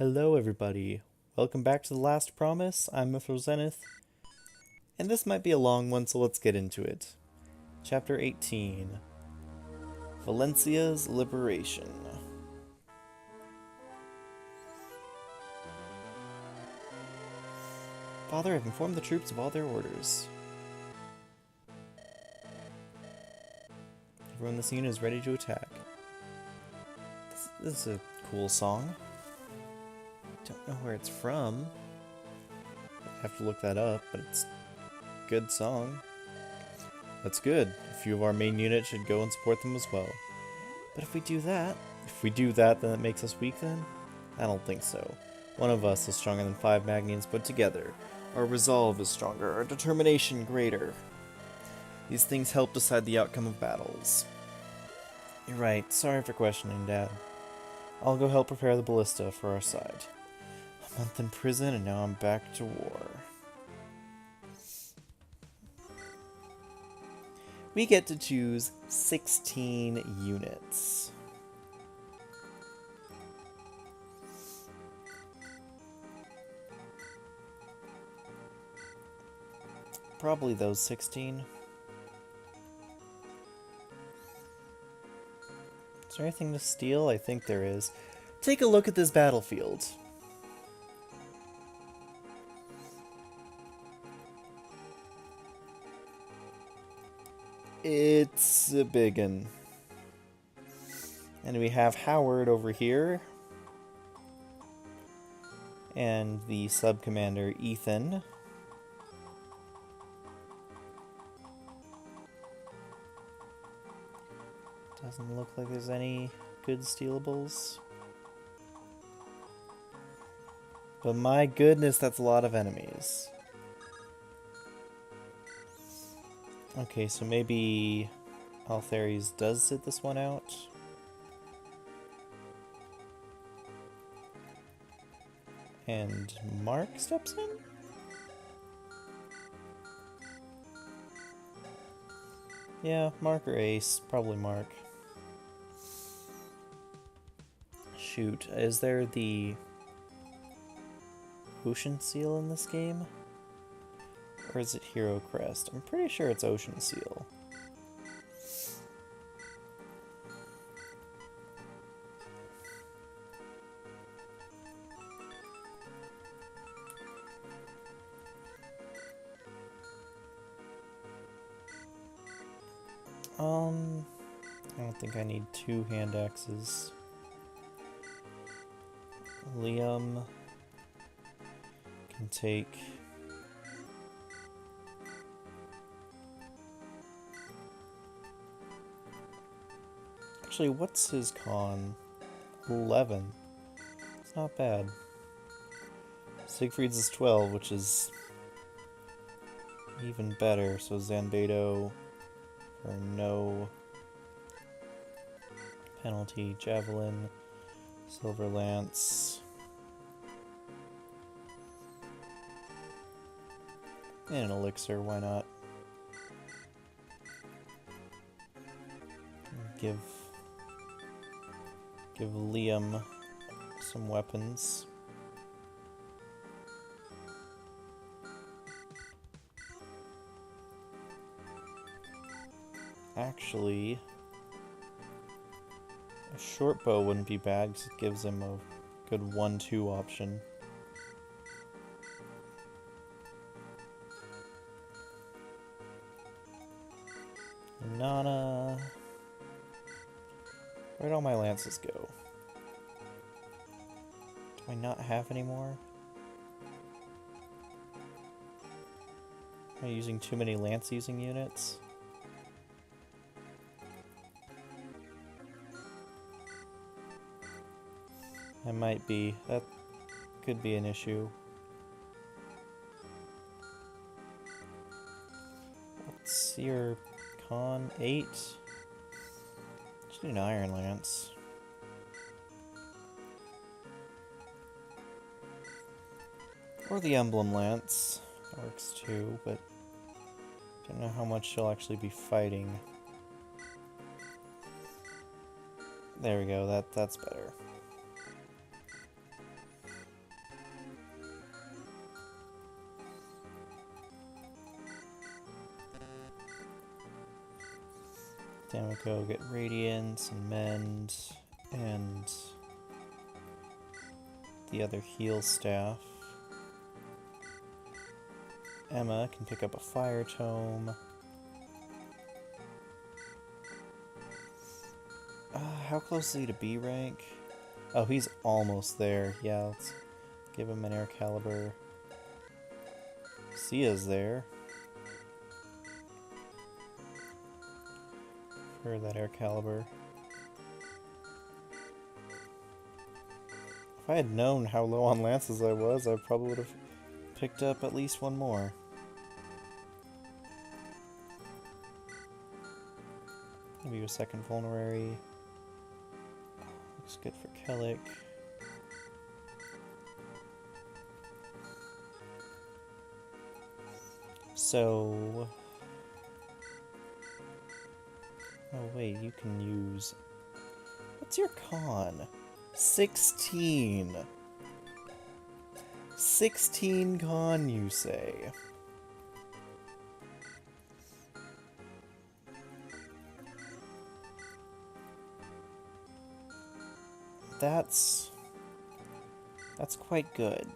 Hello, everybody. Welcome back to The Last Promise. I'm Mithral Zenith, and this might be a long one, so let's get into it. Chapter 18 Valencia's Liberation. Father, I've informed the troops of all their orders. Everyone in this unit is ready to attack. This is a cool song. Don't know where it's from. I have to look that up, but it's a good song. That's good. A few of our main units should go and support them as well. But if we do that, then it makes us weak then? I don't think so. One of us is stronger than 5 Magnians put together. Our resolve is stronger, our determination greater. These things help decide the outcome of battles. You're right. Sorry for questioning, Dad. I'll go help prepare the ballista for our side. A month in prison and now I'm back to war. We get to choose 16 units. Probably those 16. Is there anything to steal? I think there is. Take a look at this battlefield. It's a big one. And we have Howard over here. And the sub-commander, Ethan. Doesn't look like there's any good stealables. But my goodness, that's a lot of enemies. Okay, so maybe Altheres does sit this one out. And Mark steps in? Yeah, Mark or Ace. Probably Mark. Shoot, is there the Ocean Seal in this game? Or is it Hero Crest? I'm pretty sure it's Ocean Seal. I don't think I need 2 hand axes. Liam can take actually, what's his con? 11. It's not bad. Siegfried's is 12, which is even better. So Zanbedo for no penalty. Javelin, Silver Lance, and an elixir, why not? Give Liam some weapons. Actually, a short bow wouldn't be bad because it gives him a good 1-2 option. Nana. Where'd all my lances go? Do I not have any more? Am I using too many lance-using units? I might be. That could be an issue. What's your con? 8? Just need an Iron Lance. Or the Emblem Lance. That works too, but don't know how much she'll actually be fighting. There we go, that's better. Damiko get Radiance and Mend, and the other heal staff. Emma can pick up a Fire Tome. How close is he to B rank? Oh, he's almost there. Yeah, let's give him an Air Caliber. Sia's there. For that Air Caliber. If I had known how low on lances I was, I probably would have picked up at least one more. Maybe a second Vulnerary. Looks good for Kellic. So... oh wait, you can use... what's your con? 16! 16 con, you say? That's quite good.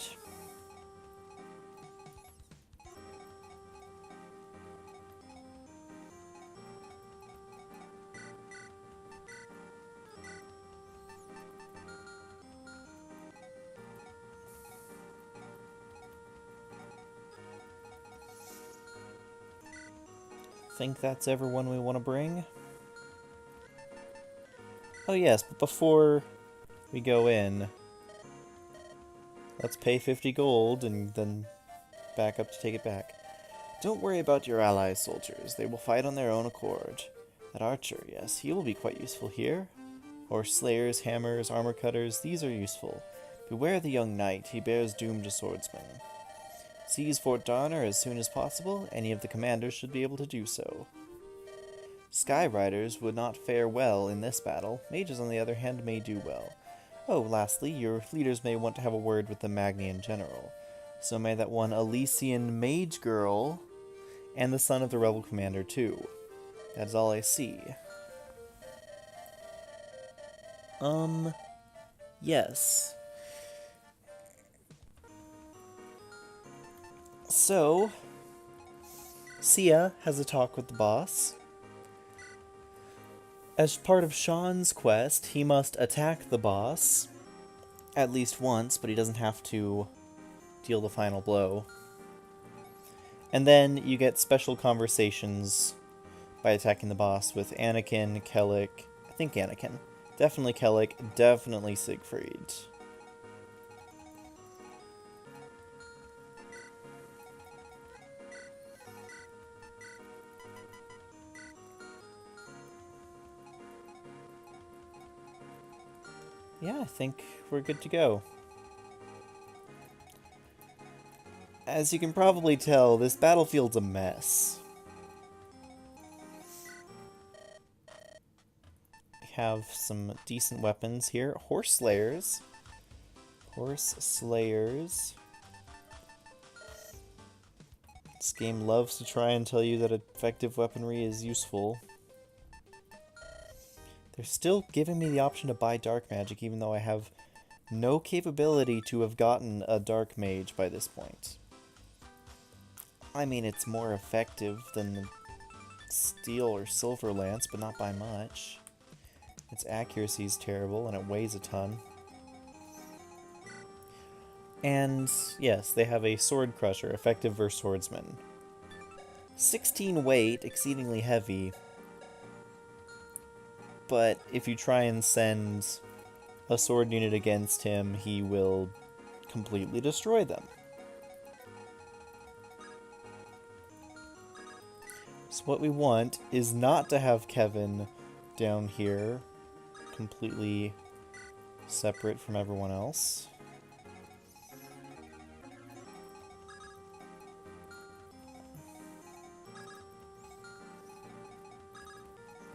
Think that's everyone we want to bring? Oh yes, but before we go in, let's pay 50 gold and then back up to take it back. Don't worry about your allies, soldiers. They will fight on their own accord. That archer, yes, he will be quite useful here. Horse slayers, hammers, armor cutters, these are useful. Beware the young knight, he bears doom to swordsmen. Seize Fort Donner as soon as possible. Any of the commanders should be able to do so. Sky Riders would not fare well in this battle. Mages, on the other hand, may do well. Oh, lastly, your leaders may want to have a word with the Magnian general. So may that one Elysian mage girl and the son of the rebel commander too. That is all I see. Yes. So, Sia has a talk with the boss. As part of Sean's quest, he must attack the boss at least once, but he doesn't have to deal the final blow. And then you get special conversations by attacking the boss with Anakin, Kellic, I think Anakin, definitely Kellic, definitely Siegfried. Yeah, I think we're good to go. As you can probably tell, this battlefield's a mess. We have some decent weapons here. Horse Slayers. Horse Slayers. This game loves to try and tell you that effective weaponry is useful. They're still giving me the option to buy Dark Magic, even though I have no capability to have gotten a Dark Mage by this point. I mean, it's more effective than the Steel or Silver Lance, but not by much. Its accuracy is terrible, and it weighs a ton. And, yes, they have a Sword Crusher, effective versus Swordsman. 16 weight, exceedingly heavy. But if you try and send a sword unit against him, he will completely destroy them. So what we want is not to have Kevin down here, completely separate from everyone else.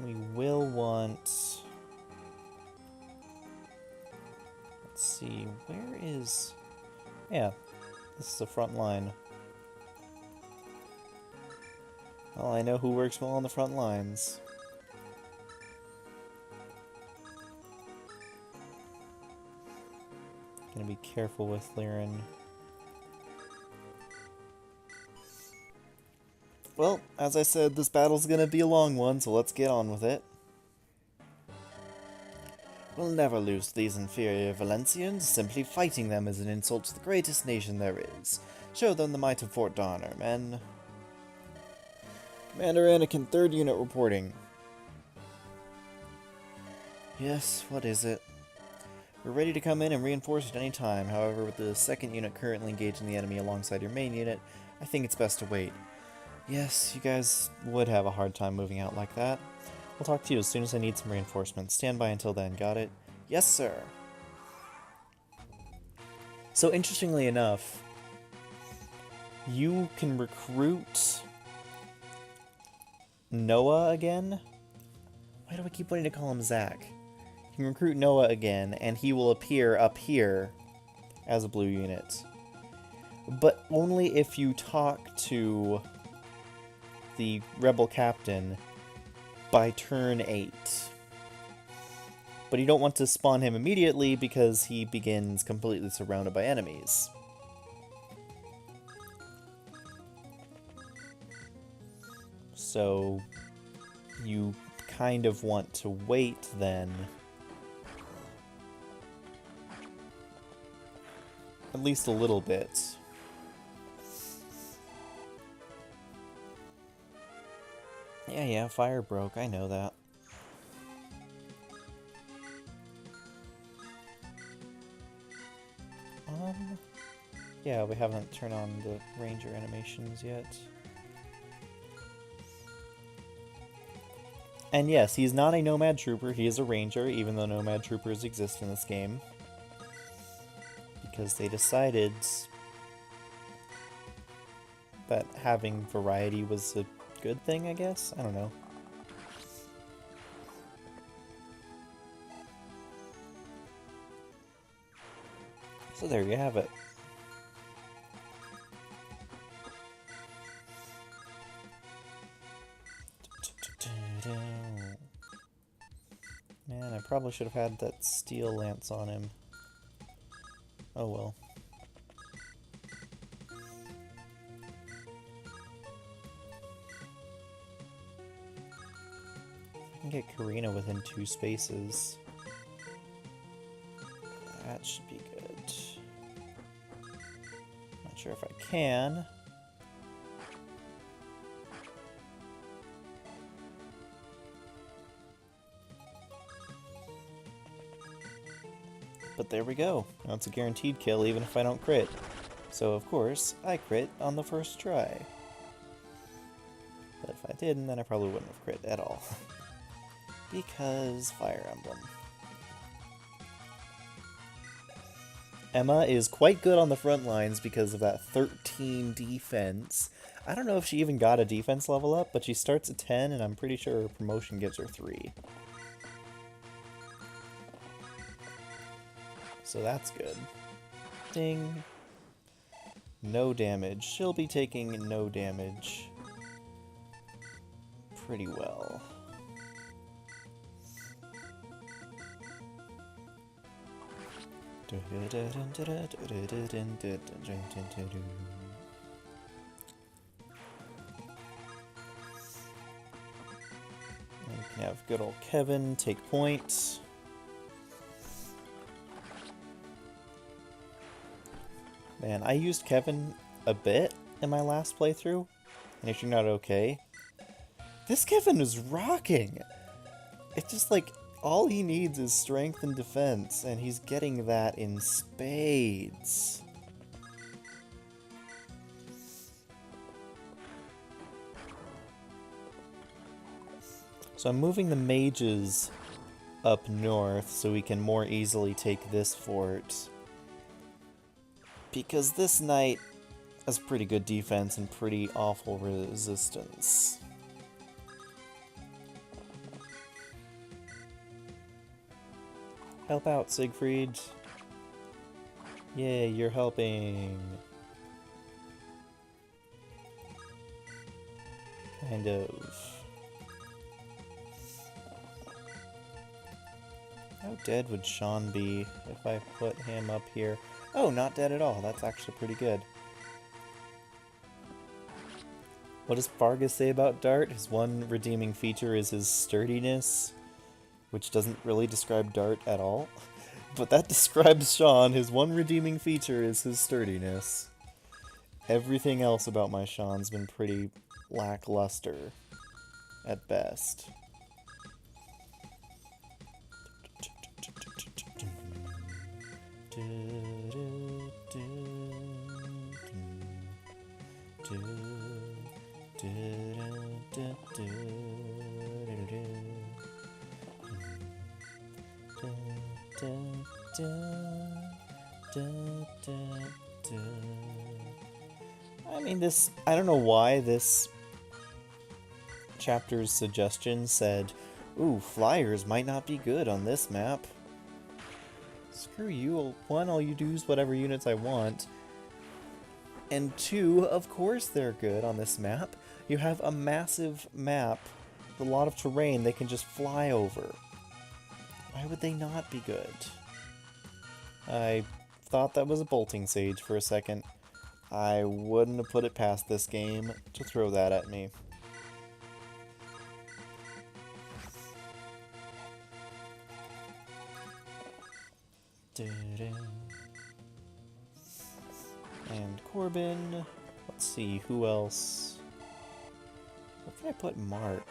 We will want... let's see, where is... yeah, this is the front line. Well, I know who works well on the front lines. Gonna be careful with Lyran. Well, as I said, this battle's gonna be a long one, so let's get on with it. We'll never lose to these inferior Valencians. Simply fighting them is an insult to the greatest nation there is. Show them the might of Fort Donner, men. Commander Anakin, 3rd Unit reporting. Yes, what is it? We're ready to come in and reinforce at any time. However, with the 2nd Unit currently engaging the enemy alongside your main unit, I think it's best to wait. Yes, you guys would have a hard time moving out like that. I'll talk to you as soon as I need some reinforcements. Stand by until then, got it? Yes, sir. So, interestingly enough, you can recruit Noah again? Why do I keep wanting to call him Zach? You can recruit Noah again, and he will appear up here as a blue unit. But only if you talk to the rebel captain by turn 8. But you don't want to spawn him immediately because he begins completely surrounded by enemies. So you kind of want to wait then. At least a little bit. Yeah, fire broke, I know that. Yeah, we haven't turned on the ranger animations yet. And yes, he's not a nomad trooper, he is a ranger, even though nomad troopers exist in this game. Because they decided that having variety was a good thing, I guess? I don't know. So there you have it. Man, I probably should have had that steel lance on him. Oh well. I can get Karina within 2 spaces. That should be good. Not sure if I can. But there we go. Now it's a guaranteed kill even if I don't crit. So of course, I crit on the first try. But if I didn't, then I probably wouldn't have crit at all. Because Fire Emblem. Emma is quite good on the front lines because of that 13 defense. I don't know if she even got a defense level up, but she starts at 10 and I'm pretty sure her promotion gives her 3. So that's good. Ding. No damage. She'll be taking no damage pretty well. We can have good old Kevin take points. Man, I used Kevin a bit in my last playthrough, and if you're not okay, this Kevin is rocking! It's just like, all he needs is strength and defense, and he's getting that in spades. So I'm moving the mages up north so we can more easily take this fort. Because this knight has pretty good defense and pretty awful resistance. Help out, Siegfried. Yay, you're helping. Kind of. How dead would Sean be if I put him up here? Oh, not dead at all. That's actually pretty good. What does Fargus say about Dart? His one redeeming feature is his sturdiness, which doesn't really describe Dart at all. But that describes Sean. His one redeeming feature is his sturdiness. Everything else about my Sean's been pretty lackluster at best. I mean, I don't know why this chapter's suggestion said, ooh, flyers might not be good on this map. Screw you. One, all you do is whatever units I want. And two, of course they're good on this map. You have a massive map with a lot of terrain they can just fly over. Why would they not be good? I thought that was a bolting sage for a second. I wouldn't have put it past this game to throw that at me. And Corbin. Let's see, who else? Where can I put Mark?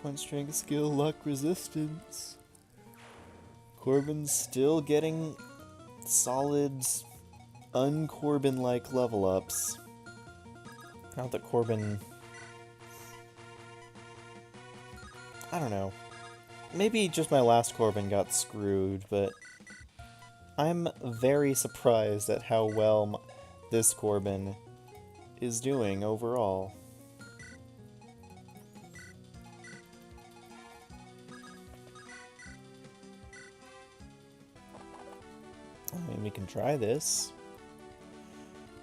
Point strength, skill, luck, resistance. Corbin's still getting solid, un-Corbin-like level ups. Not that Corbin... I don't know. Maybe just my last Corbin got screwed, but I'm very surprised at how well this Corbin is doing overall. I mean, we can try this.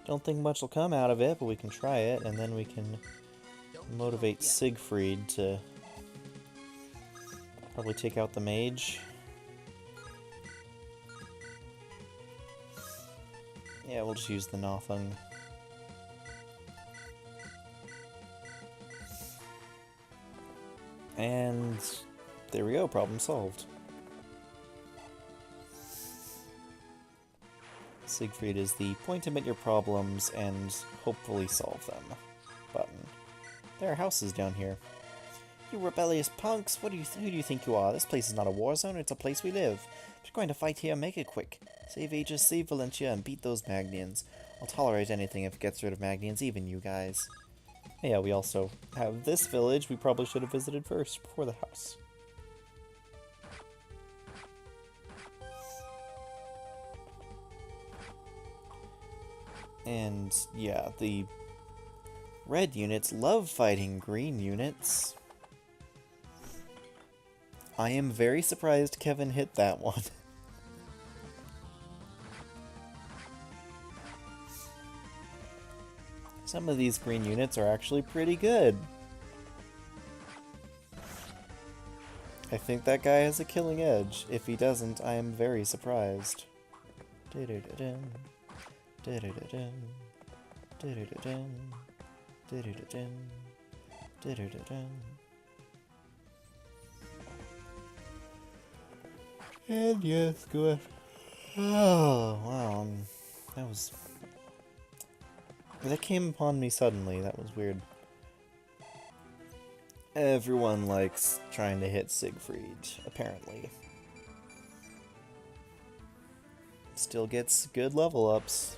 Don't think much will come out of it, but we can try it, and then we can motivate Siegfried to probably take out the mage. Yeah, we'll just use the Nothung. And there we go, problem solved. Siegfried is the point him at your problems and hopefully solve them button. There are houses down here. You rebellious punks! Who do you think you are? This place is not a war zone, it's a place we live. If you're going to fight here, make it quick. Save Aegis, save Valencia, and beat those Magnians. I'll tolerate anything if it gets rid of Magnians, even you guys. Yeah, we also have this village we probably should have visited first, before the house. And yeah, the red units love fighting green units. I am very surprised Kevin hit that one. Some of these green units are actually pretty good. I think that guy has a killing edge. If he doesn't, I am very surprised. And yes, go ahead. Oh, wow. That came upon me suddenly. That was weird. Everyone likes trying to hit Siegfried, apparently. Still gets good level ups.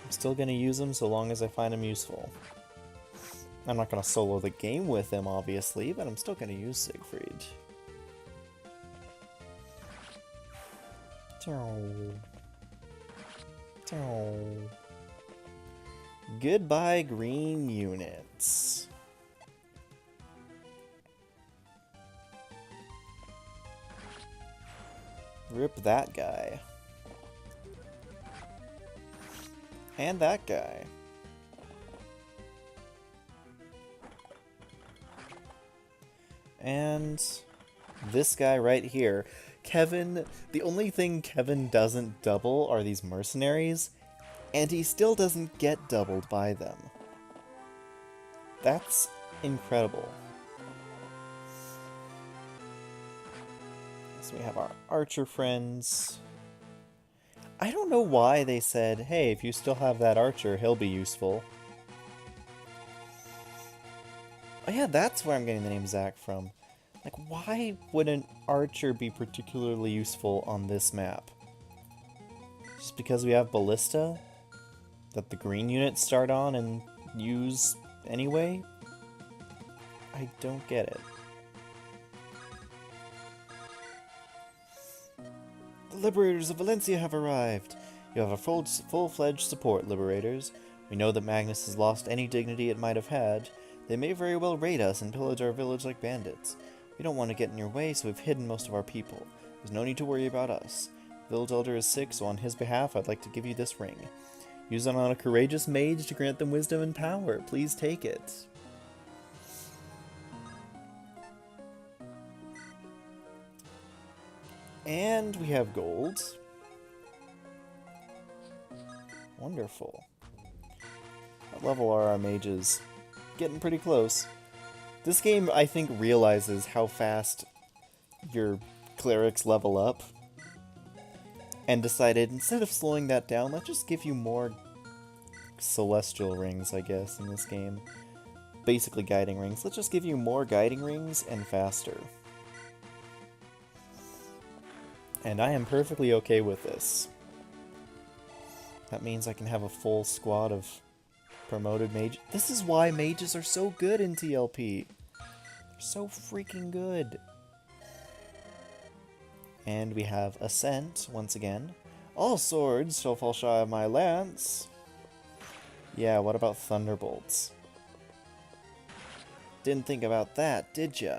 I'm still gonna use him so long as I find him useful. I'm not gonna solo the game with him, obviously, but I'm still gonna use Siegfried. Goodbye, green units. Rip that guy. And that guy. And this guy right here. Kevin, the only thing Kevin doesn't double are these mercenaries, and he still doesn't get doubled by them. That's incredible. So we have our archer friends. I don't know why they said, hey, if you still have that archer, he'll be useful. Oh yeah, that's where I'm getting the name Zach from. Like, why would an archer be particularly useful on this map? Just because we have ballista that the green units start on and use anyway? I don't get it. The Liberators of Valencia have arrived. You have a full-fledged support, Liberators. We know that Magnus has lost any dignity it might have had. They may very well raid us and pillage our village like bandits. We don't want to get in your way, so we've hidden most of our people. There's no need to worry about us. Village Elder is sick, so on his behalf, I'd like to give you this ring. Use it on a courageous mage to grant them wisdom and power. Please take it. And we have gold. Wonderful. What level are our mages? Getting pretty close. This game, I think, realizes how fast your clerics level up, and decided, instead of slowing that down, let's just give you more celestial rings, I guess, in this game. Basically guiding rings. Let's just give you more guiding rings and faster. And I am perfectly okay with this. That means I can have a full squad of promoted mages. This is why mages are so good in TLP. They're so freaking good. And we have Ascent, once again. All swords shall fall shy of my lance. Yeah, what about Thunderbolts? Didn't think about that, did ya?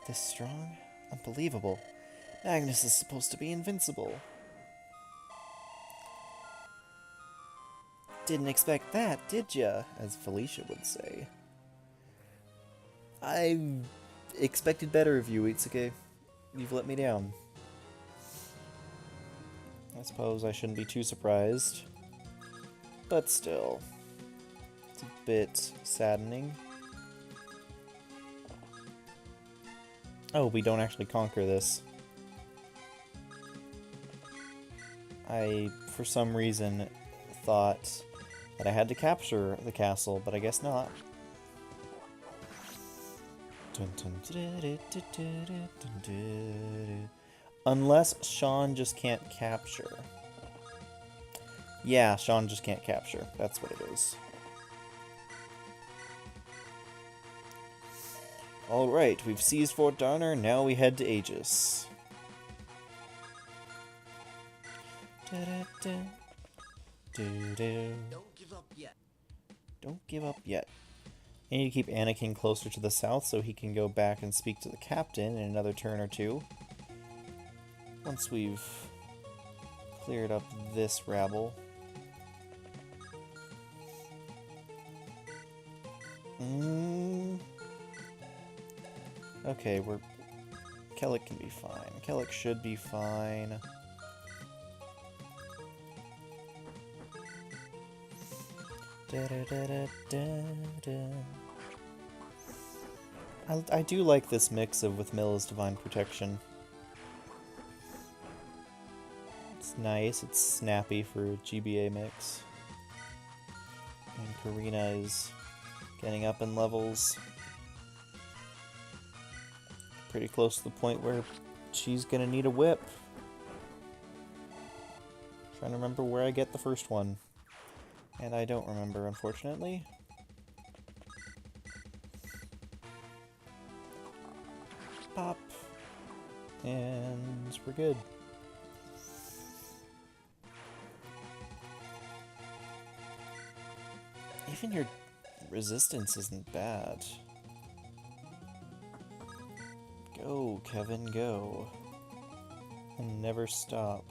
This strong? Unbelievable. Magnus is supposed to be invincible. Didn't expect that, did ya? As Felicia would say. I expected better of you, Itsuke. You've let me down. I suppose I shouldn't be too surprised. But still, it's a bit saddening. Oh, we don't actually conquer this. I, for some reason, thought that I had to capture the castle, but I guess not. Unless Sean just can't capture. Yeah, Sean just can't capture. That's what it is. Alright, we've seized Fort Darner, now we head to Aegis. Don't give up yet. Don't give up yet. I need to keep Anakin closer to the south so he can go back and speak to the captain in another turn or two. Once we've cleared up this rabble. Okay, Kellic can be fine. Kellic should be fine. I do like this mix of with Milla's Divine Protection. It's nice, it's snappy for a GBA mix. And Karina is getting up in levels. Pretty close to the point where she's gonna need a whip. Trying to remember where I get the first one. And I don't remember, unfortunately. Pop. And we're good. Even your resistance isn't bad. Go, Kevin, go. And never stop.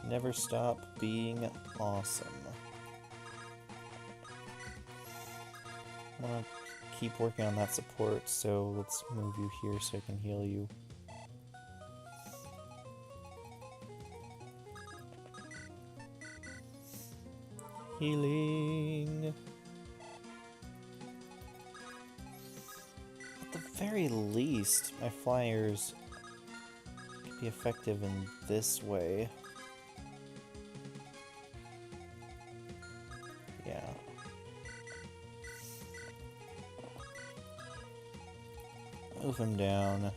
Never stop being awesome. I'm gonna keep working on that support, so let's move you here so I can heal you. Healing. At the very least, my flyers can be effective in this way. Yeah. Move him down.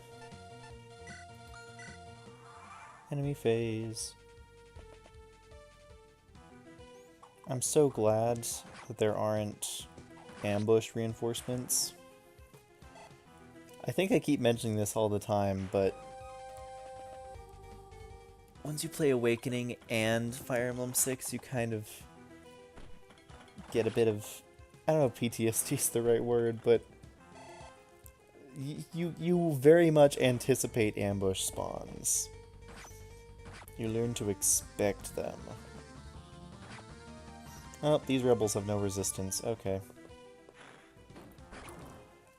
Enemy phase. I'm so glad that there aren't ambush reinforcements. I think I keep mentioning this all the time, but once you play Awakening and Fire Emblem 6, you kind of get a bit of, I don't know if PTSD is the right word, but you very much anticipate ambush spawns. You learn to expect them. Oh, these rebels have no resistance. Okay.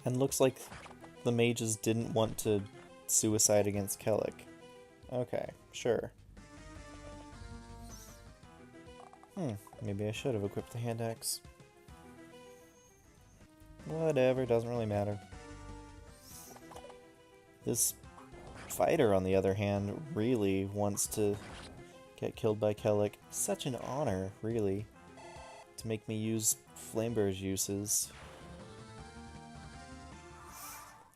And looks like the mages didn't want to suicide against Kellic. Okay, sure. Maybe I should have equipped the hand axe. Whatever, doesn't really matter. This fighter, on the other hand, really wants to get killed by Kellic. Such an honor, really, to make me use Flamebear's uses.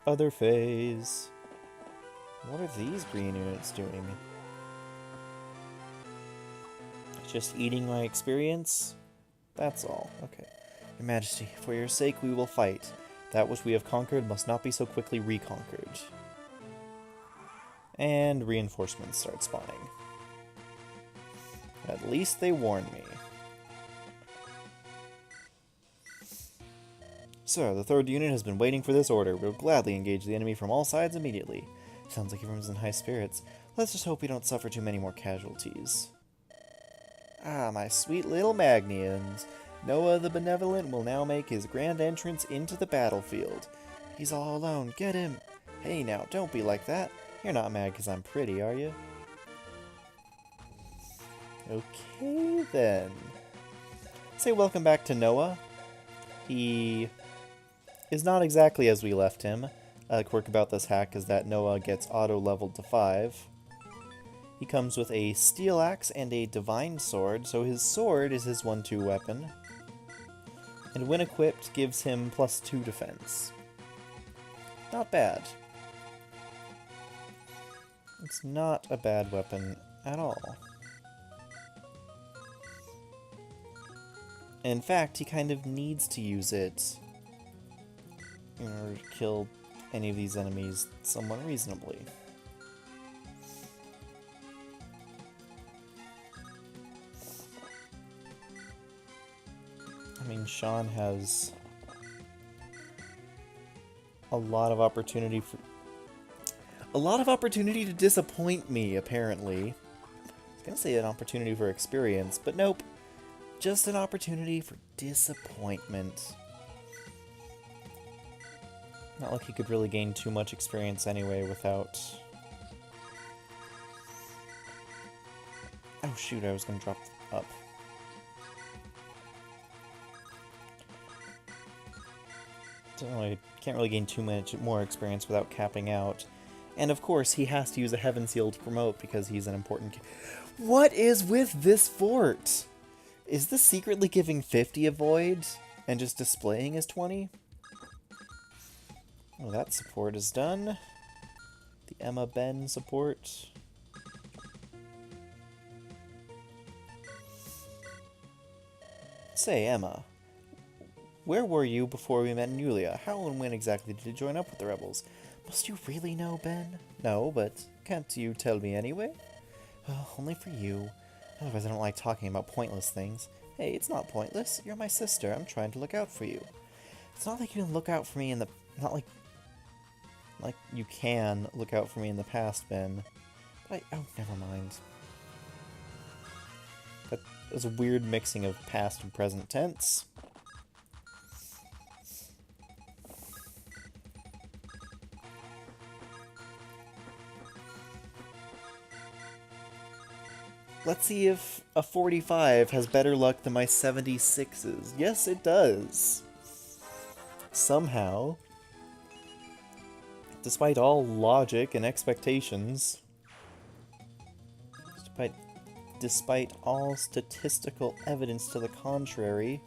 Other phase. What are these green units doing? Just eating my experience? That's all. Okay. Your Majesty, for your sake we will fight. That which we have conquered must not be so quickly reconquered. And reinforcements start spawning. At least they warned me. Sir, the 3rd unit has been waiting for this order. We'll gladly engage the enemy from all sides immediately. Sounds like everyone's in high spirits. Let's just hope we don't suffer too many more casualties. Ah, my sweet little Magnians. Noah the Benevolent will now make his grand entrance into the battlefield. He's all alone. Get him! Hey now, don't be like that. You're not mad because I'm pretty, are you? Okay, then. Say welcome back to Noah. He is not exactly as we left him. A quirk about this hack is that Noah gets auto-leveled to 5. He comes with a steel axe and a divine sword, so his sword is his 1-2 weapon. And when equipped, gives him +2 defense. Not bad. It's not a bad weapon at all. In fact, he kind of needs to use it in order to kill any of these enemies somewhat reasonably. I mean, Sean has a lot of opportunity to disappoint me, apparently. I was gonna say an opportunity for experience, but nope. Just an opportunity for disappointment. Not like he could really gain too much experience anyway without... Oh shoot, I was gonna drop up. Can't really gain too much more experience without capping out. And of course, he has to use a Heaven Seal to promote because he's an important... What is with this fort? Is this secretly giving 50 a void and just displaying as 20? Oh, that support is done. The Emma Ben support. Say, Emma, where were you before we met in Yulia? How and when exactly did you join up with the rebels? Must you really know, Ben? No, but can't you tell me anyway? Oh, only for you. Otherwise I don't like talking about pointless things. Hey, it's not pointless. You're my sister. I'm trying to look out for you. It's not like you can look out for me in the... Not like you can look out for me in the past, Ben. But oh, never mind. That was a weird mixing of past and present tense. Let's see if a 45 has better luck than my 76s. Yes, it does. Somehow. Despite all logic and expectations. Despite all statistical evidence to the contrary.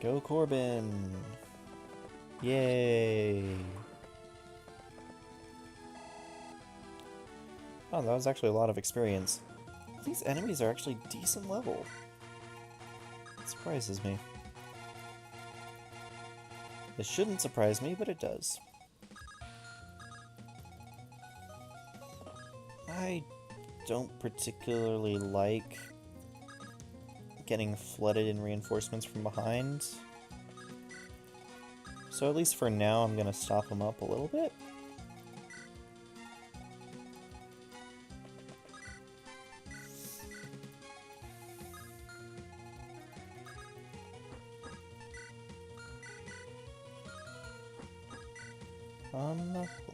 Go Corbin! Yay! Oh, that was actually a lot of experience. These enemies are actually decent level. It surprises me. It shouldn't surprise me, but it does. I don't particularly like getting flooded in reinforcements from behind. So at least for now, I'm gonna stop them up a little bit.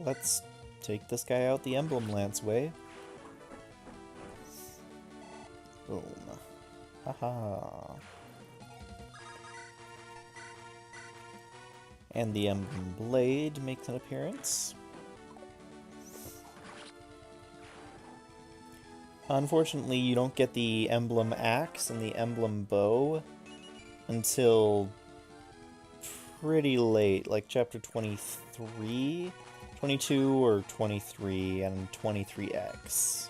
Let's take this guy out the Emblem Lance way. Boom. Haha. And the Emblem Blade makes an appearance. Unfortunately, you don't get the Emblem Axe and the Emblem Bow until pretty late, like chapter 23, 22 or 23, and 23X.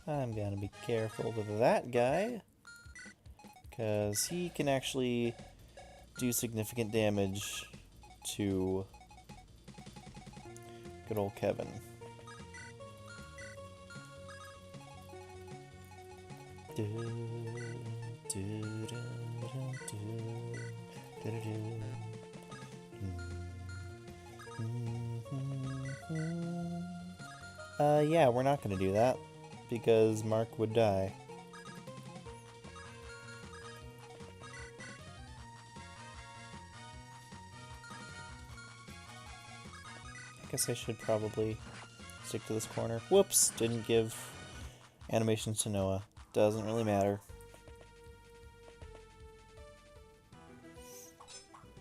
I'm gonna be careful with that guy, because he can actually do significant damage to good old Kevin. Yeah, we're not gonna do that, because Mark would die. I guess I should probably stick to this corner. Whoops! Didn't give animations to Noah. Doesn't really matter.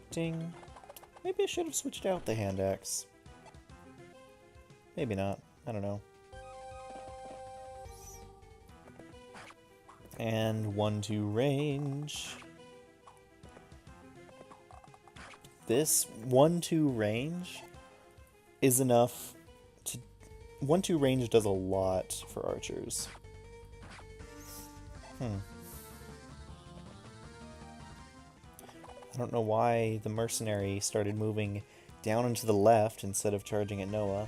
Ding. Maybe I should have switched out the hand axe. Maybe not. I don't know. And 1-2 range. This 1-2 range is enough to... 1-2 range does a lot for archers. I don't know why the mercenary started moving down and to the left instead of charging at Noah.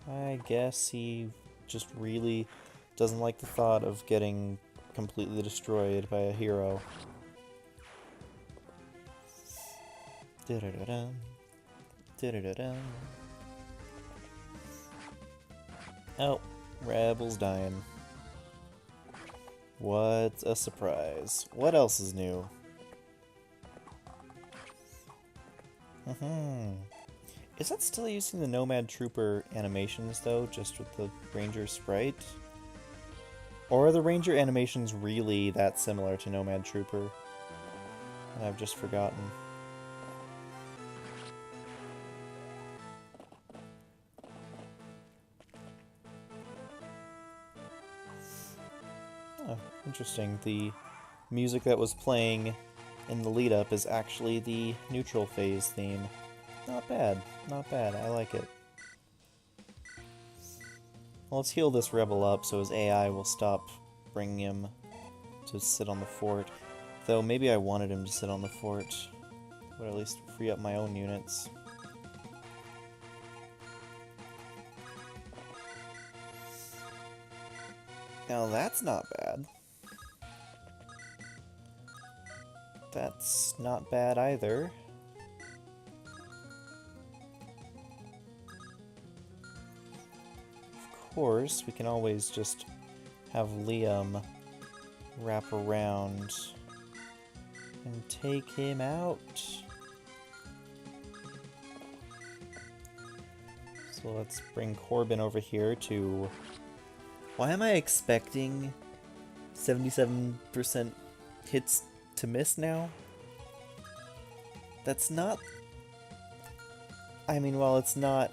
I guess he just really doesn't like the thought of getting completely destroyed by a hero. Da-da-da-da. Da-da-da-da. Oh, Rebel's dying. What a surprise. What else is new? Is that still using the Nomad Trooper animations, though, just with the Ranger sprite? Or are the Ranger animations really that similar to Nomad Trooper? And I've just forgotten. Oh, interesting. The music that was playing in the lead-up is actually the neutral phase theme. Not bad. Not bad. I like it. Well, let's heal this rebel up so his AI will stop bringing him to sit on the fort. Though maybe I wanted him to sit on the fort. But at least free up my own units. Now that's not bad. That's not bad either. Of course, we can always just have Liam wrap around and take him out. So let's bring Corbin over here to... Why am I expecting 77% hits to miss now? That's not... I mean, while it's not...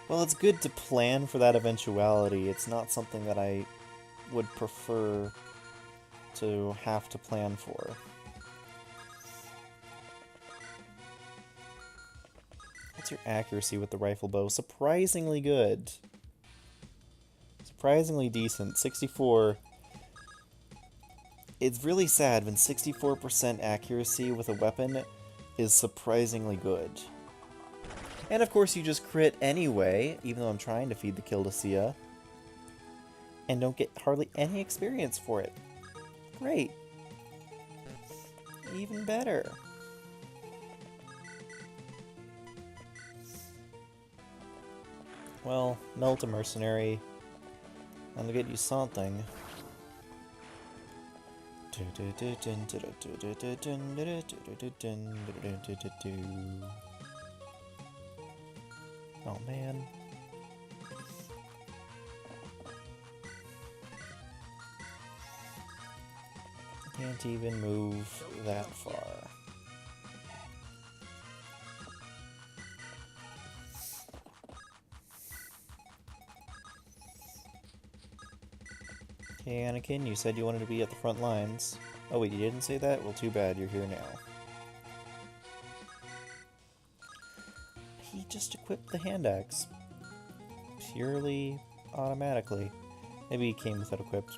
Well, it's good to plan for that eventuality. It's not something that I would prefer to have to plan for. What's your accuracy with the rifle bow? Surprisingly good. Surprisingly decent. 64. It's really sad when 64% accuracy with a weapon is surprisingly good. And of course you just crit anyway, even though I'm trying to feed the kill to Sia. And don't get hardly any experience for it. Great. Even better. Well, melt a mercenary. I'll get you something. Oh man. Can't even move that far. Okay, Anakin, you said you wanted to be at the front lines. Oh wait, you didn't say that? Well, too bad, you're here now. He just equipped the hand axe. Purely automatically. Maybe he came with it equipped.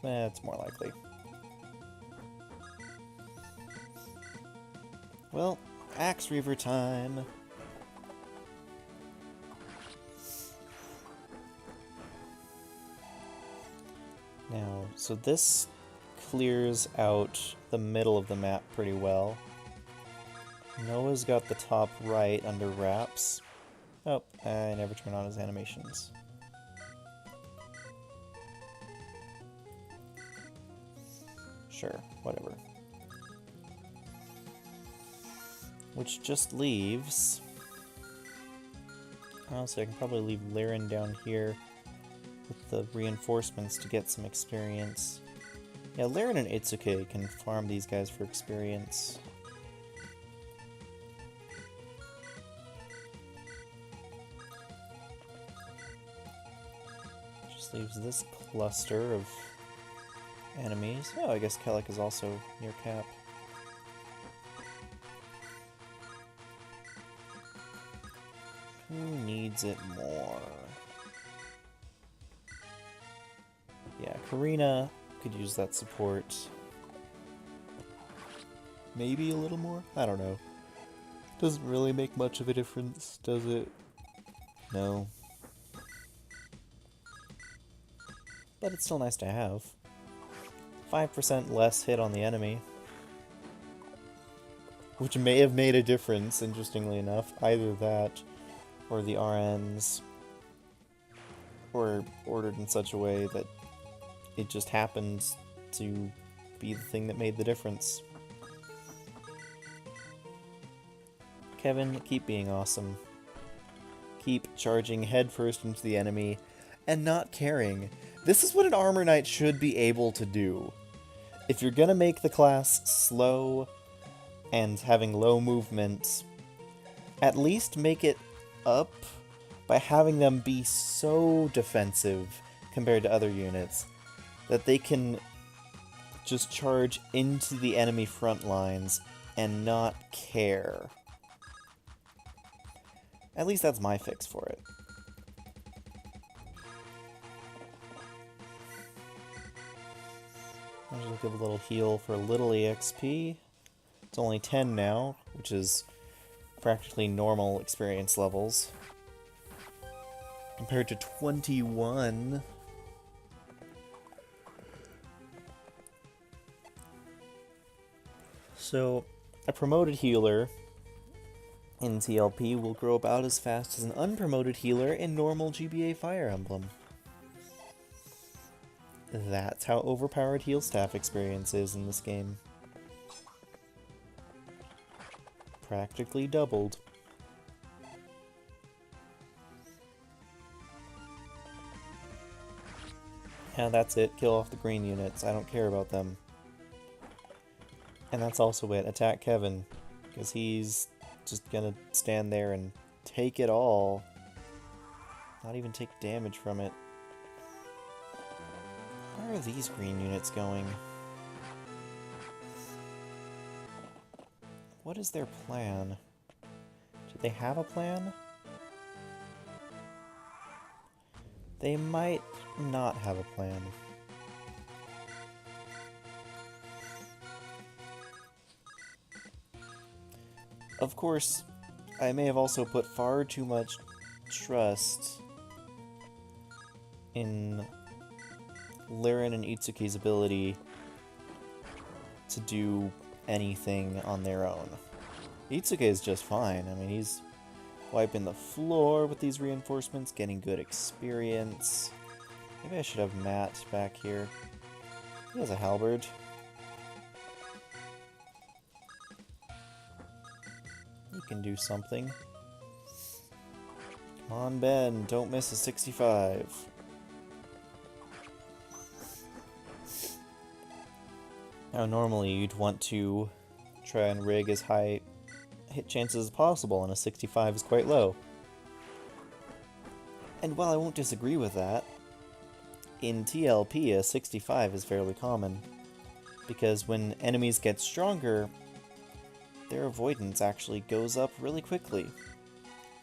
It's more likely. Well, Axe Reaver time. Now, so this clears out the middle of the map pretty well. Noah's got the top right under wraps. Oh, I never turn on his animations. Sure, whatever. Which just leaves... Honestly, I can probably leave Lirin down here with the reinforcements to get some experience. Yeah, Lirin and Itsuke can farm these guys for experience. Just leaves this cluster of enemies. Oh, I guess Kellic is also near cap. Who needs it more? Yeah, Karina could use that support. Maybe a little more? I don't know. Doesn't really make much of a difference, does it? No. But it's still nice to have. 5% less hit on the enemy. Which may have made a difference, interestingly enough. Either that, or the RNs were ordered in such a way that it just happens to be the thing that made the difference. Kevin, keep being awesome. Keep charging headfirst into the enemy and not caring. This is what an Armor Knight should be able to do. If you're gonna make the class slow and having low movement, at least make it up by having them be so defensive compared to other units that they can just charge into the enemy front lines and not care. At least that's my fix for it. I'll just give a little heal for a little EXP. It's only 10 now, which is practically normal experience levels. Compared to 21. So, a promoted healer in TLP will grow about as fast as an unpromoted healer in normal GBA Fire Emblem. That's how overpowered heal staff experience is in this game. Practically doubled. Yeah, that's it. Kill off the green units. I don't care about them. And that's also it. Attack Kevin. Because he's just gonna stand there and take it all. Not even take damage from it. Where are these green units going? What is their plan? Do they have a plan? They might not have a plan. Of course, I may have also put far too much trust in Lirin and Itsuki's ability to do anything on their own. Itsuki is just fine. I mean, he's wiping the floor with these reinforcements, getting good experience. Maybe I should have Matt back here. He has a halberd. He can do something. Come on, Ben. Don't miss a 65. Now, normally you'd want to try and rig as high hit chances as possible, and a 65 is quite low. And while I won't disagree with that, in TLP a 65 is fairly common, because when enemies get stronger, their avoidance actually goes up really quickly,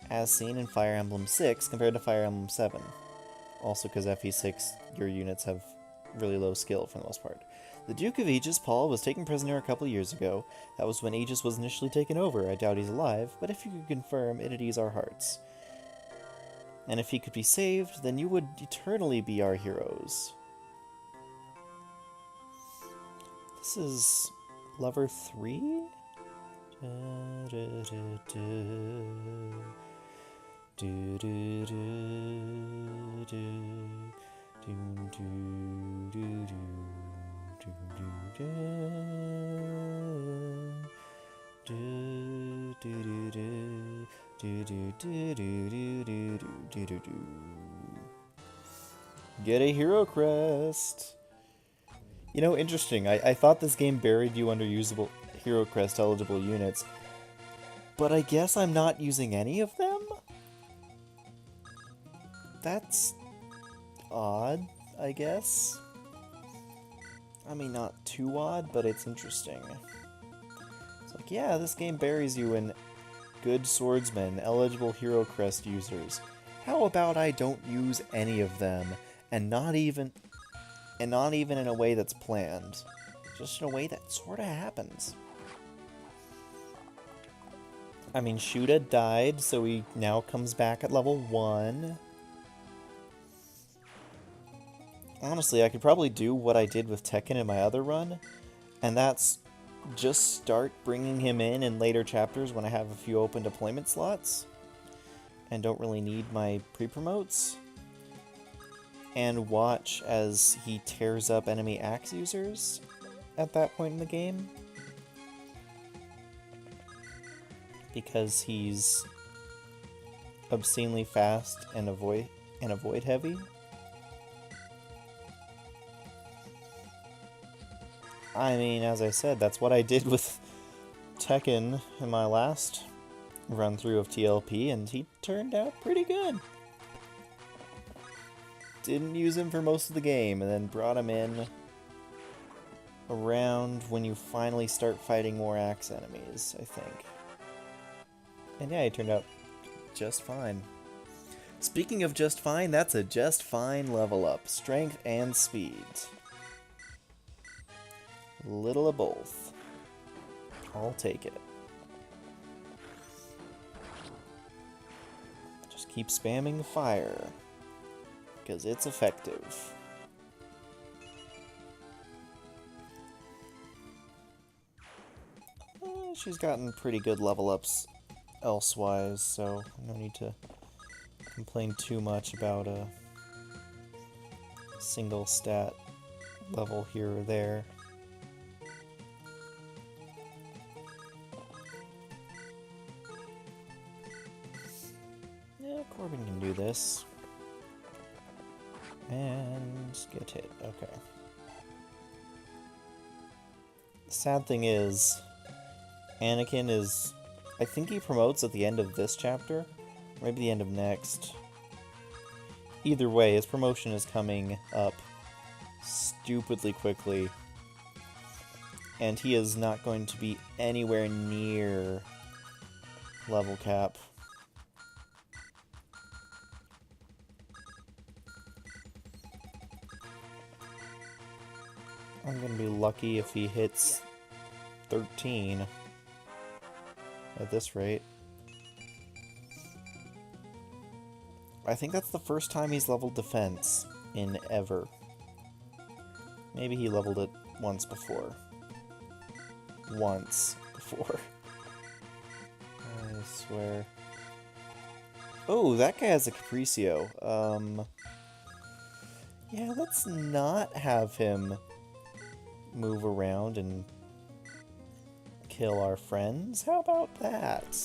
as seen in Fire Emblem 6 compared to Fire Emblem 7. Also because FE6, your units have really low skill for the most part. The Duke of Aegis, Paul, was taken prisoner a couple years ago. That was when Aegis was initially taken over. I doubt he's alive, but if you could confirm, it'd ease our hearts. And if he could be saved, then you would eternally be our heroes. This is Lover 3? Get a hero crest. You know, interesting. I thought this game buried you under usable hero crest eligible units, but I guess I'm not using any of them? That's odd, I guess. I mean, not too odd, but it's interesting. It's like, yeah, this game buries you in good swordsmen, eligible hero crest users. How about I don't use any of them, and not even in a way that's planned, just in a way that sort of happens. I mean, Shuda died, so he now comes back at level 1. Honestly, I could probably do what I did with Tekken in my other run, and that's just start bringing him in later chapters when I have a few open deployment slots and don't really need my pre-promotes, and watch as he tears up enemy axe users at that point in the game, because he's obscenely fast and avoid heavy. I mean, as I said, that's what I did with Tekken in my last run-through of TLP, and he turned out pretty good. Didn't use him for most of the game, and then brought him in around when you finally start fighting more axe enemies, I think. And yeah, he turned out just fine. Speaking of just fine, that's a just fine level up. Strength and speed. Little of both. I'll take it. Just keep spamming fire, because it's effective. She's gotten pretty good level ups elsewise, so no need to complain too much about a single stat level here or there. Yeah, Corbin can do this. And get hit. Okay. The sad thing is, Anakin is... I think he promotes at the end of this chapter. Maybe the end of next. Either way, his promotion is coming up stupidly quickly. And he is not going to be anywhere near level cap. I'm gonna be lucky if he hits 13 at this rate. I think that's the first time he's leveled defense in ever. Maybe he leveled it once before. Once before. I swear. Oh, that guy has a Capriccio. Yeah, let's not have him move around and kill our friends. How about that?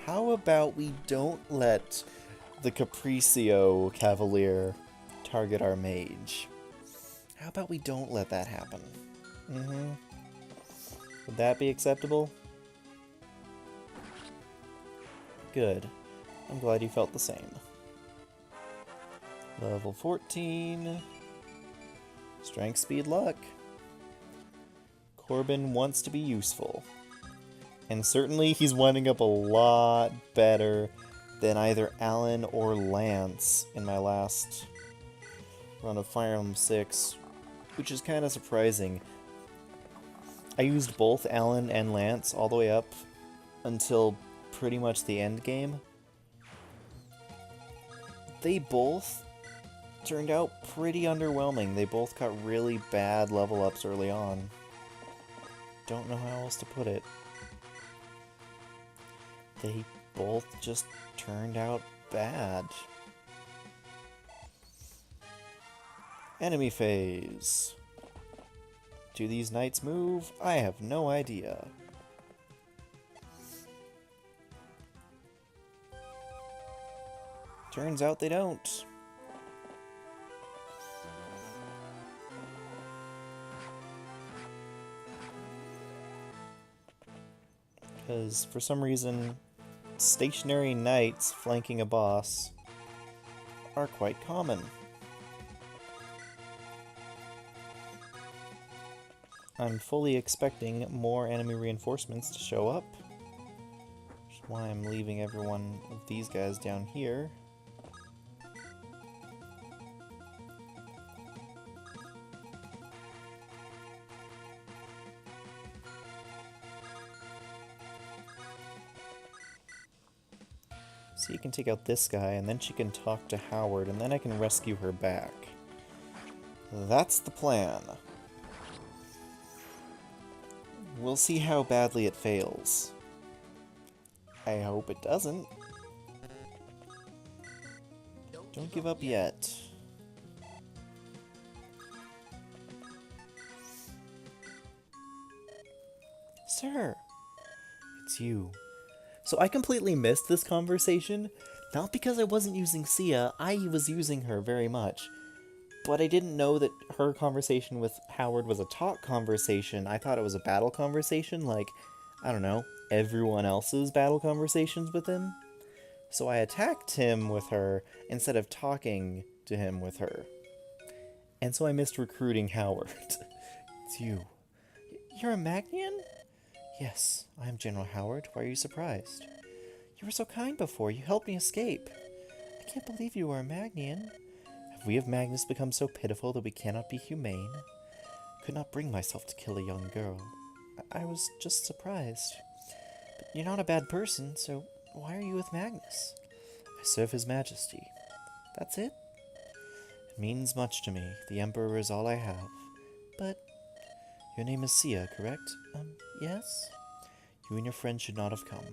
How about we don't let the Capriccio Cavalier target our mage? How about we don't let that happen? Would that be acceptable? Good. I'm glad you felt the same. Level 14. Strength, speed, luck. Corbin wants to be useful. And certainly he's winding up a lot better than either Alan or Lance in my last run of Fire Emblem 6, which is kind of surprising. I used both Alan and Lance all the way up until pretty much the end game. They both turned out pretty underwhelming. They both got really bad level ups early on. Don't know how else to put it. They both just turned out bad. Enemy phase. Do these knights move? I have no idea. Turns out they don't. Because for some reason, stationary knights flanking a boss are quite common. I'm fully expecting more enemy reinforcements to show up, which is why I'm leaving every one of these guys down here. So you can take out this guy, and then she can talk to Howard, and then I can rescue her back. That's the plan. We'll see how badly it fails. I hope it doesn't. Don't give up yet. Sir, it's you. So I completely missed this conversation, not because I wasn't using Sia, I was using her very much. But I didn't know that her conversation with Howard was a talk conversation. I thought it was a battle conversation, like, I don't know, everyone else's battle conversations with him. So I attacked him with her instead of talking to him with her. And so I missed recruiting Howard. It's you. You're a Magnian? Yes, I am General Howard. Why are you surprised? You were so kind before. You helped me escape. I can't believe you are a Magnian. Have we of Magnus become so pitiful that we cannot be humane? I could not bring myself to kill a young girl. I was just surprised. But you're not a bad person, so why are you with Magnus? I serve His Majesty. That's it? It means much to me. The Emperor is all I have. But your name is Sia, correct? Yes? You and your friend should not have come.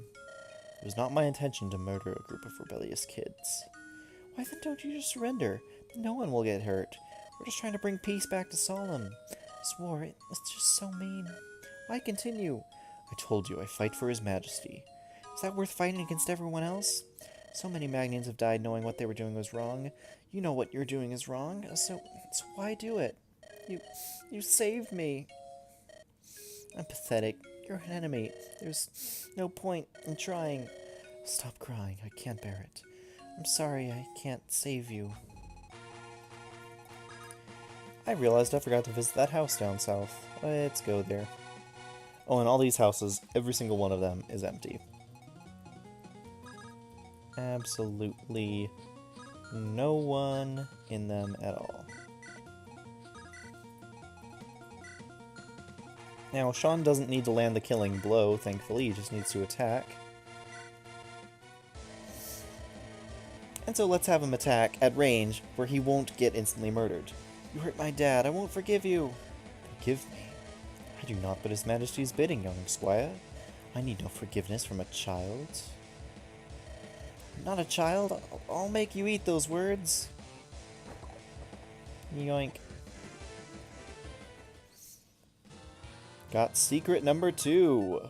It was not my intention to murder a group of rebellious kids. Why then don't you just surrender? No one will get hurt. We're just trying to bring peace back to Solemn. I swore it. It's just so mean. Why continue? I told you I fight for His Majesty. Is that worth fighting against everyone else? So many Magnians have died knowing what they were doing was wrong. You know what you're doing is wrong, so why do it? You saved me. I'm pathetic. You're an enemy. There's no point in trying. Stop crying. I can't bear it. I'm sorry I can't save you. I realized I forgot to visit that house down south. Let's go there. Oh, and all these houses, every single one of them is empty. Absolutely no one in them at all. Now, Sean doesn't need to land the killing blow, thankfully, he just needs to attack. And so let's have him attack at range, where he won't get instantly murdered. You hurt my dad, I won't forgive you! Forgive me? I do not but his majesty's bidding, young squire. I need no forgiveness from a child. Not a child? I'll make you eat those words. Yoink. Got secret number 2.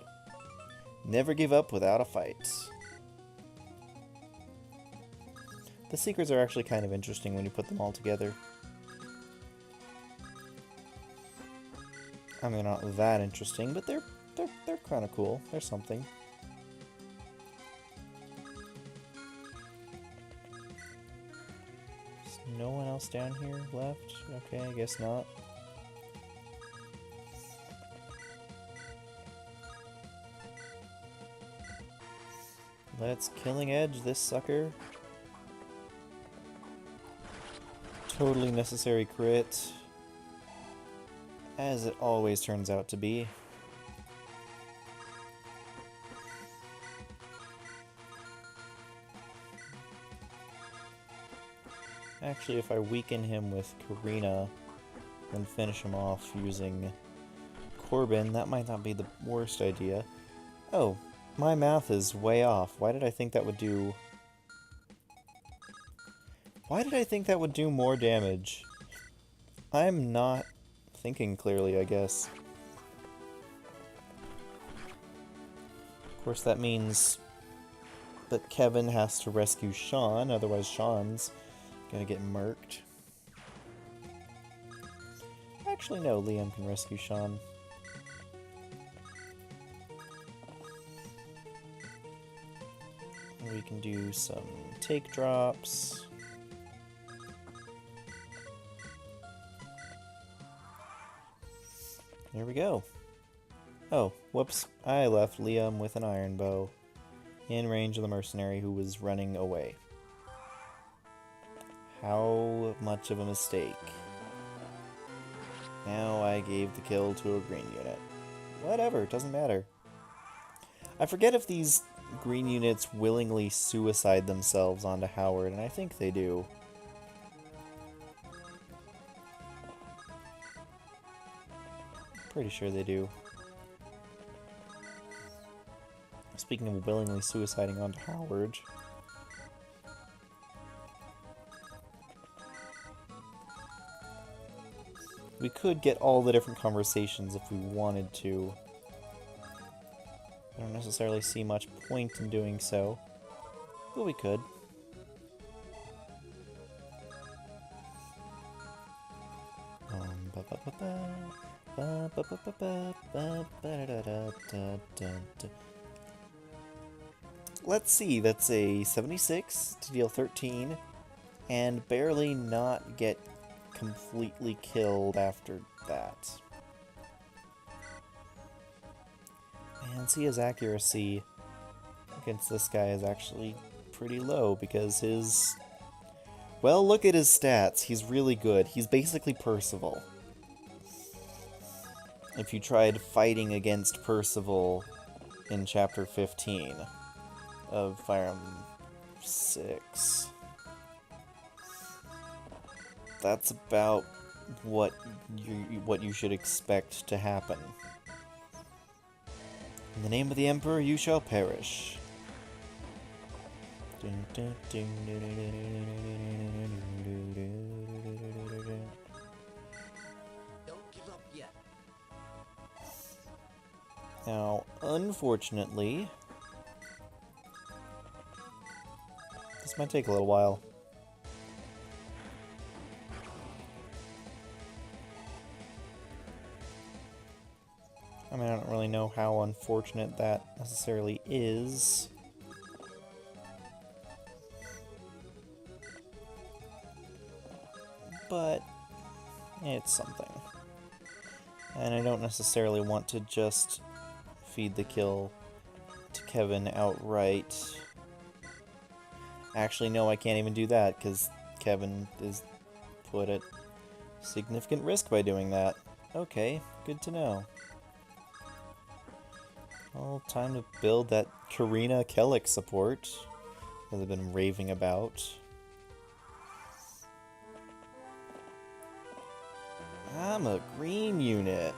Never give up without a fight. The secrets are actually kind of interesting when you put them all together. I mean, not that interesting, but they're kind of cool. They're something. Is no one else down here left? Okay, I guess not. Let's Killing Edge this sucker. Totally necessary crit. As it always turns out to be. Actually, if I weaken him with Karina and finish him off using Corbin, that might not be the worst idea. Oh, my math is way off. Why did I think that would do... Why did I think that would do more damage? I'm not thinking clearly, I guess. Of course, that means that Kevin has to rescue Sean, otherwise Sean's gonna get murked. Actually, no, Liam can rescue Sean. We can do some take drops. There we go. Oh, whoops. I left Liam with an iron bow in range of the mercenary who was running away. How much of a mistake. Now I gave the kill to a green unit. Whatever, it doesn't matter. I forget if these green units willingly suicide themselves onto Howard, and I think they do. Pretty sure they do. Speaking of willingly suiciding onto Howard... we could get all the different conversations if we wanted to. I don't necessarily see much point in doing so, but we could. Let's see, that's a 76 to deal 13, and barely not get completely killed after that. And see, his accuracy against this guy is actually pretty low because his... well, look at his stats. He's really good. He's basically Percival. If you tried fighting against Percival in Chapter 15 of Fire Emblem 6... that's about what you should expect to happen. In the name of the Emperor, you shall perish. Don't give up yet. Now, unfortunately, might take a little while. I mean, I don't really know how unfortunate that necessarily is. But it's something. And I don't necessarily want to just feed the kill to Kevin outright. Actually, no, I can't even do that, because Kevin is put at significant risk by doing that. Okay, good to know. Well, time to build that Karina Kellic support that I've been raving about. I'm a green unit.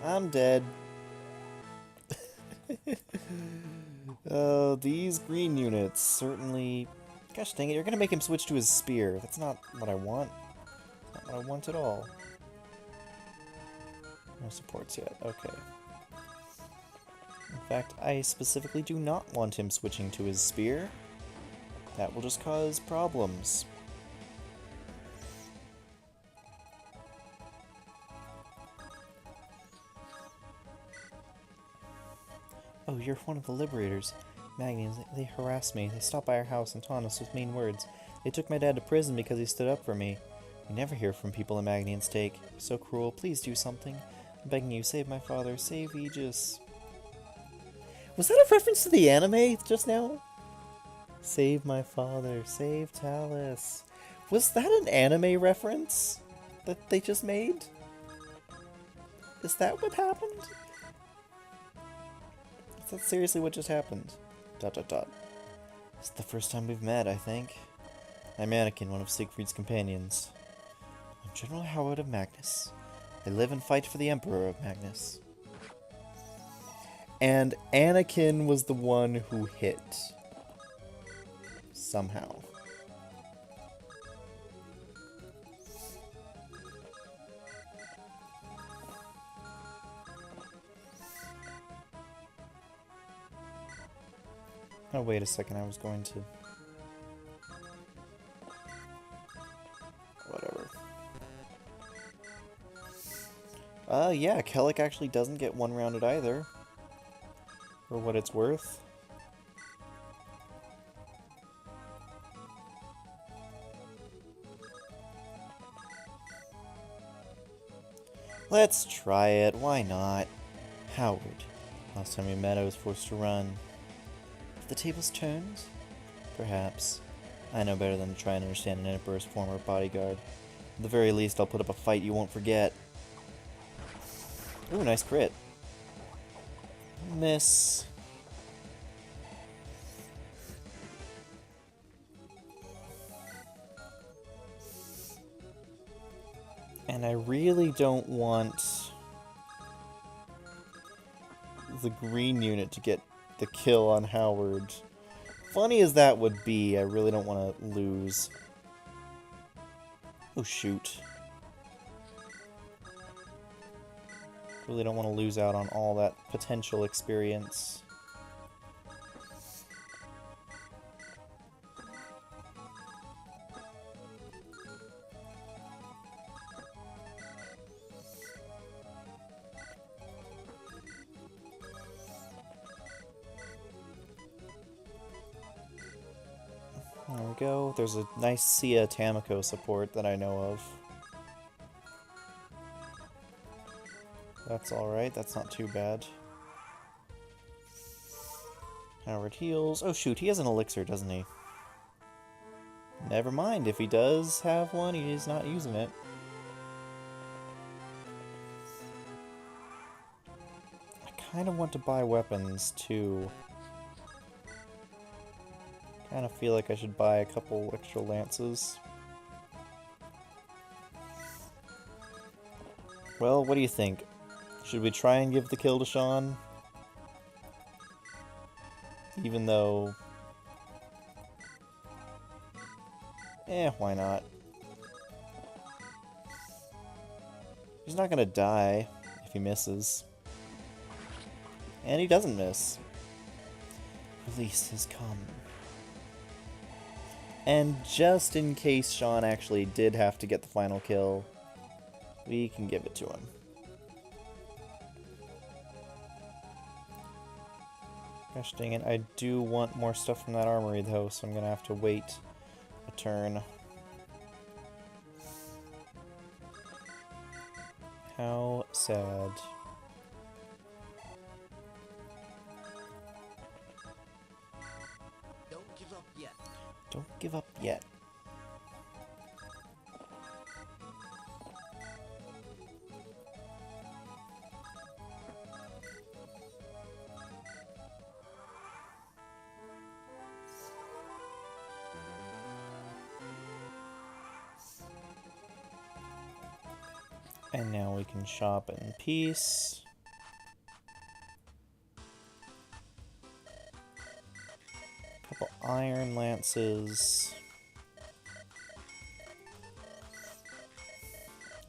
I'm dead. Oh, these green units certainly... Gosh dang it, you're gonna make him switch to his spear. That's not what I want. Not what I want at all. No supports yet, okay. In fact, I specifically do not want him switching to his spear. That will just cause problems. Oh, you're one of the Liberators. Magnians, they harassed me. They stopped by our house and taunted us with mean words. They took my dad to prison because he stood up for me. We never hear from people in Magnian's take. So cruel. Please do something. I'm begging you, save my father. Save Aegis. Was that a reference to the anime just now? Save my father. Save Talus. Was that an anime reference that they just made? Is that what happened? Is that seriously what just happened? ... It's the first time we've met, I think. I'm Anakin, one of Siegfried's companions. I'm General Howard of Magnus. I live and fight for the Emperor of Magnus. And Anakin was the one who hit. Somehow. Oh, wait a second, I was going to... Whatever. Yeah, Kellic actually doesn't get one-rounded either. For what it's worth. Let's try it, why not? Howard. Last time we met, I was forced to run. Have the tables turned? Perhaps. I know better than to try and understand an Emperor's former bodyguard. At the very least, I'll put up a fight you won't forget. Ooh, nice crit. Miss. And I really don't want the green unit to get the kill on Howard. Funny as that would be, I really don't want to lose. Oh, shoot. Really don't want to lose out on all that potential experience. There we go. There's a nice Sia Tamako support that I know of. That's alright, that's not too bad. Howard heals. Oh shoot, he has an elixir, doesn't he? Never mind, if he does have one, he's not using it. I kind of want to buy weapons, too. Kind of feel like I should buy a couple extra lances. Well, what do you think? Should we try and give the kill to Sean? Even though... why not? He's not gonna die if he misses. And he doesn't miss. Release has come. And just in case Sean actually did have to get the final kill, we can give it to him. Gosh dang it, I do want more stuff from that armory though, so I'm gonna have to wait a turn. How sad. Don't give up yet. Don't give up yet. And now we can shop in peace. Couple iron lances.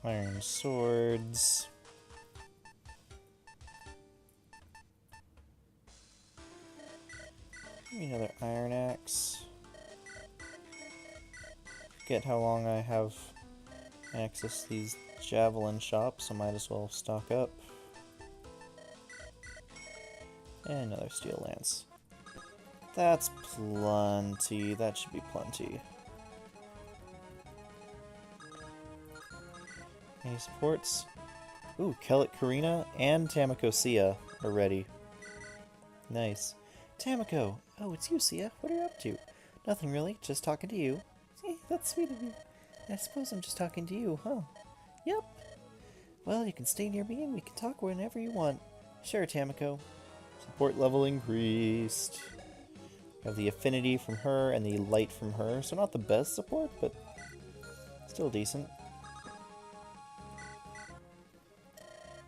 Iron swords. Maybe another iron axe. Forget how long I have access to these javelin shops, so might as well stock up. And another steel lance. That's plenty. That should be plenty. Any supports? Ooh, Kellic Karina and Tamako Sia are ready. Nice. Tamako! Oh, it's you, Sia. What are you up to? Nothing really, just talking to you. That's sweet of you. I suppose I'm just talking to you, huh? Yep. Well, you can stay near me and we can talk whenever you want. Sure, Tamako. Support level increased. Have the affinity from her and the light from her, so not the best support, but still decent.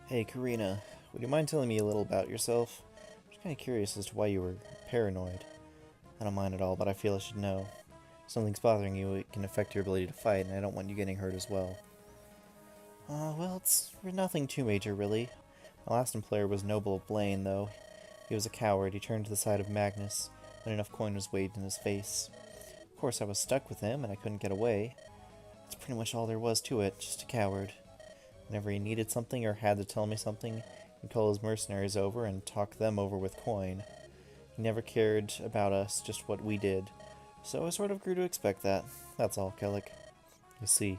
Hey, Karina, would you mind telling me a little about yourself? I'm just kind of curious as to why you were paranoid. I don't mind at all, but I feel I should know. If something's bothering you, it can affect your ability to fight, and I don't want you getting hurt as well. Well, it's nothing too major, really. My last employer was Noble Blaine, though. He was a coward. He turned to the side of Magnus when enough coin was waved in his face. Of course, I was stuck with him, and I couldn't get away. That's pretty much all there was to it, just a coward. Whenever he needed something or had to tell me something, he'd call his mercenaries over and talk them over with coin. He never cared about us, just what we did. So I sort of grew to expect that. That's all, Kellic. You see.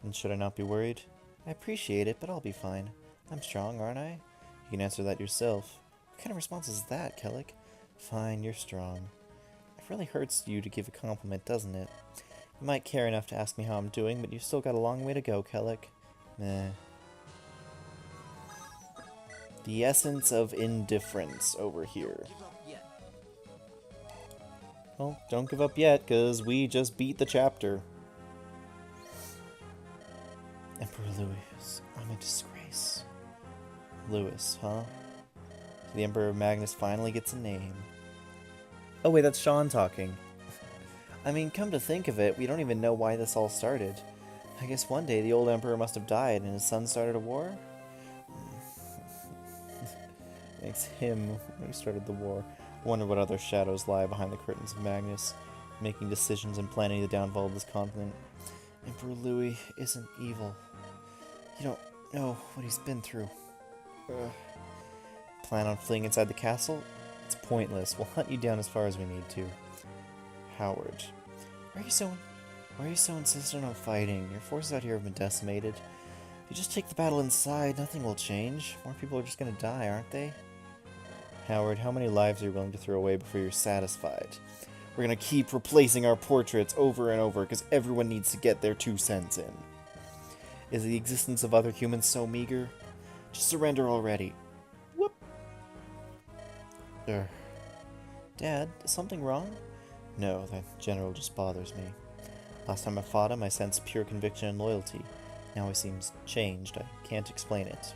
And should I not be worried? I appreciate it, but I'll be fine. I'm strong, aren't I? You can answer that yourself. What kind of response is that, Kellic? Fine, you're strong. It really hurts you to give a compliment, doesn't it? You might care enough to ask me how I'm doing, but you've still got a long way to go, Kellic. Meh. The essence of indifference over here. Well, don't give up yet, because we just beat the chapter. Emperor Louis, I'm a disgrace. Louis, huh? The Emperor Magnus finally gets a name. Oh wait, that's Sean talking. I mean, come to think of it, we don't even know why this all started. I guess one day the old Emperor must have died and his son started a war? Thanks him when he started the war. I wonder what other shadows lie behind the curtains of Magnus, making decisions and planning the downfall of this continent. Emperor Louis isn't evil. You don't know what he's been through. Plan on fleeing inside the castle? It's pointless. We'll hunt you down as far as we need to. Howard. Why are you so insistent on fighting? Your forces out here have been decimated. If you just take the battle inside, nothing will change. More people are just gonna die, aren't they? Howard, how many lives are you willing to throw away before you're satisfied? We're gonna keep replacing our portraits over and over because everyone needs to get their 2 cents in. Is the existence of other humans so meager? Just surrender already. Whoop. Dad, is something wrong? No, that general just bothers me. Last time I fought him, I sensed pure conviction and loyalty. Now he seems changed. I can't explain it.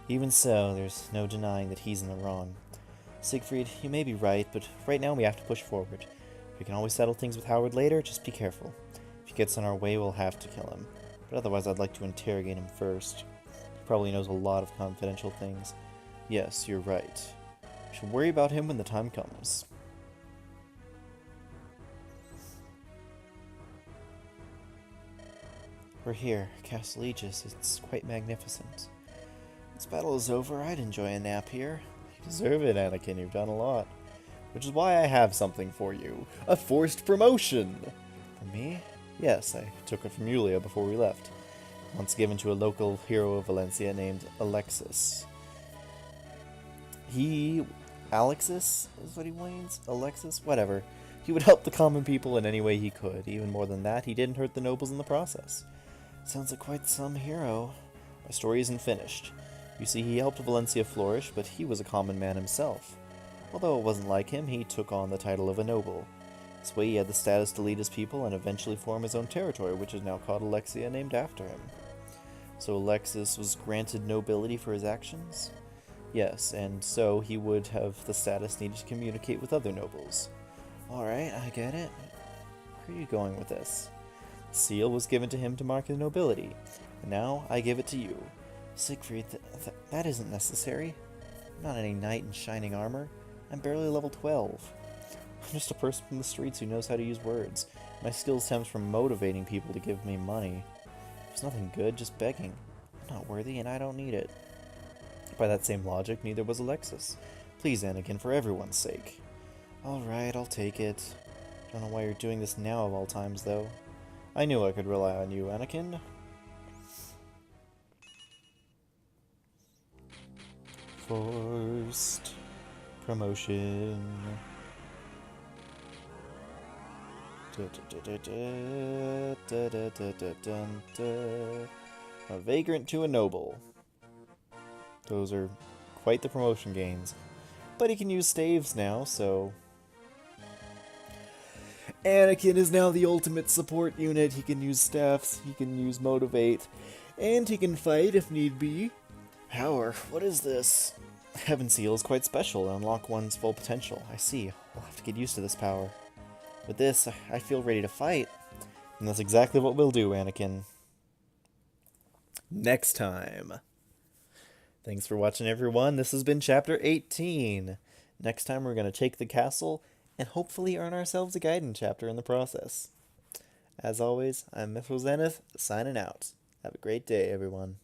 Even so, there's no denying that he's in the wrong. Siegfried, you may be right, but right now we have to push forward. We can always settle things with Howard later, just be careful. If he gets in our way, we'll have to kill him. But otherwise, I'd like to interrogate him first. He probably knows a lot of confidential things. Yes, you're right. We should worry about him when the time comes. We're here, Castle Aegis. It's quite magnificent. This battle is over. I'd enjoy a nap here. You deserve it, Anakin. You've done a lot. Which is why I have something for you. A forced promotion! For me? Yes, I took it from Yulia before we left. Once given to a local hero of Valencia named Alexis. Alexis is what he means? Alexis? Whatever. He would help the common people in any way he could. Even more than that, he didn't hurt the nobles in the process. Sounds like quite some hero. My story isn't finished. You see, he helped Valencia flourish, but he was a common man himself. Although it wasn't like him, he took on the title of a noble. This way he had the status to lead his people and eventually form his own territory, which is now called Alexia, named after him. So Alexis was granted nobility for his actions? Yes, and so he would have the status needed to communicate with other nobles. Alright, I get it. Where are you going with this? The seal was given to him to mark his nobility, and now I give it to you. Siegfried, that isn't necessary. I'm not any knight in shining armor. I'm barely level 12. I'm just a person from the streets who knows how to use words. My skill stems from motivating people to give me money. There's nothing good, just begging. I'm not worthy and I don't need it. By that same logic, neither was Alexis. Please, Anakin, for everyone's sake. Alright, I'll take it. Don't know why you're doing this now of all times, though. I knew I could rely on you, Anakin. Forced promotion. A vagrant to a noble. Those are quite the promotion gains. But he can use staves now, so... Anakin is now the ultimate support unit. He can use staffs, he can use motivate, and he can fight if need be. Power, what is this? Heaven Seal is quite special to unlock one's full potential. I see. We'll have to get used to this power. With this, I feel ready to fight. And that's exactly what we'll do, Anakin. Next time. Thanks for watching, everyone. This has been Chapter 18. Next time, we're going to take the castle and hopefully earn ourselves a Gaiden chapter in the process. As always, I'm Mithril Zenith, signing out. Have a great day, everyone.